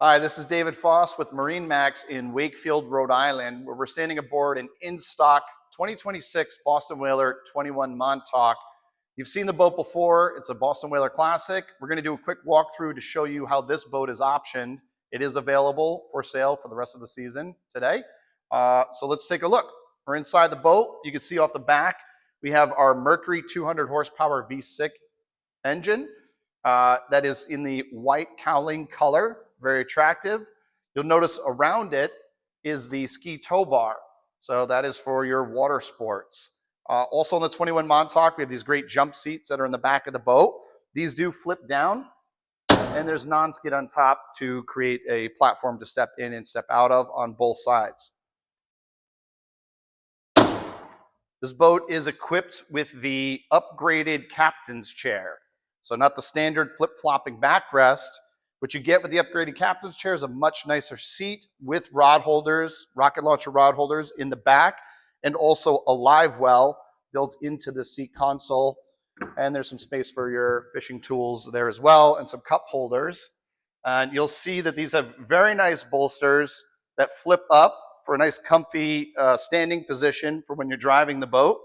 Hi, this is David Foss with MarineMax in Wakefield, Rhode Island, where we're standing aboard an in-stock 2026 Boston Whaler 21 Montauk. You've seen the boat before. It's a Boston Whaler Classic. We're going to do a quick walkthrough to show you how this boat is optioned. It is available for sale for the rest of the season today. So let's take a look. We're inside the boat. You can see off the back, we have our Mercury 200 horsepower V6 engine. That is in the white cowling color, very attractive. You'll notice around it is the ski tow bar. So that is for your water sports. Also on the 21 Montauk, we have these great jump seats that are in the back of the boat. These do flip down, and there's non-skid on top to create a platform to step in and step out of on both sides. This boat is equipped with the upgraded captain's chair. So not the standard flip-flopping backrest. What you get with the upgraded captain's chair is a much nicer seat with rod holders, rocket launcher rod holders in the back, and also a live well built into the seat console. And there's some space for your fishing tools there as well, and some cup holders. And you'll see that these have very nice bolsters that flip up for a nice comfy standing position for when you're driving the boat.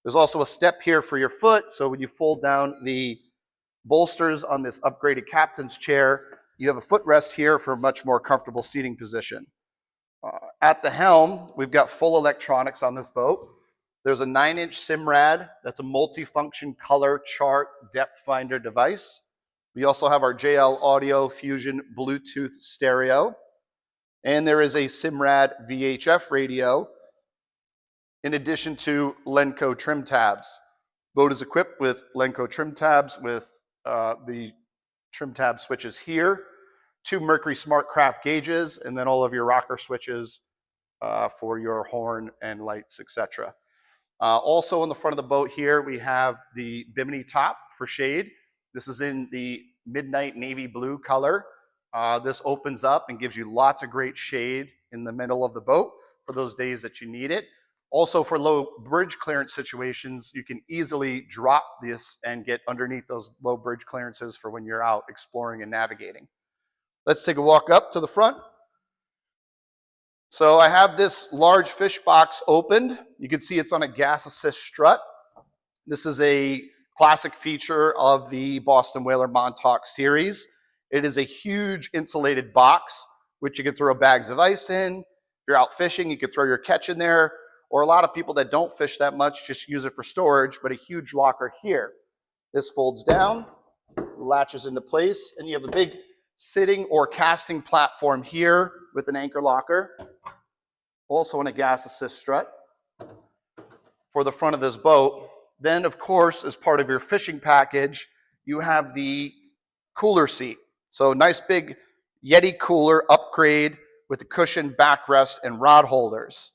There's also a step here for your foot, so when you fold down the bolsters on this upgraded captain's chair, you have a footrest here for a much more comfortable seating position. At the helm, we've got full electronics on this boat. There's a 9-inch SIMRAD. That's a multi-function color chart depth finder device. We also have our JL Audio Fusion Bluetooth stereo. And there is a SIMRAD VHF radio, in addition to Lenco trim tabs. Boat is equipped with Lenco trim tabs with the trim tab switches here, 2 Mercury SmartCraft gauges, and then all of your rocker switches for your horn and lights, etc. Also on the front of the boat here, we have the bimini top for shade. This is in the midnight navy blue color. This opens up and gives you lots of great shade in the middle of the boat for those days that you need it. Also for low bridge clearance situations, you can easily drop this and get underneath those low bridge clearances for when you're out exploring and navigating. Let's take a walk up to the front. So I have this large fish box opened. You can see it's on a gas assist strut. This is a classic feature of the Boston Whaler Montauk series. It is a huge insulated box, which you can throw bags of ice in. If you're out fishing, you can throw your catch in there. Or a lot of people that don't fish that much just use it for storage, but a huge locker here. This folds down, latches into place, and you have a big sitting or casting platform here with an anchor locker. Also in a gas assist strut for the front of this boat. Then, of course, as part of your fishing package, you have the cooler seat. So nice big Yeti cooler upgrade with the cushioned backrest and rod holders.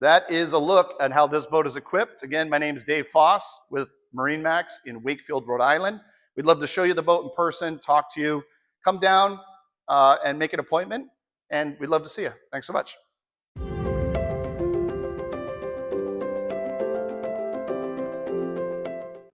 That is a look at how this boat is equipped. Again, my name is Dave Foss with MarineMax in Wakefield, Rhode Island. We'd love to show you the boat in person, talk to you. Come down and make an appointment, and we'd love to see you. Thanks so much.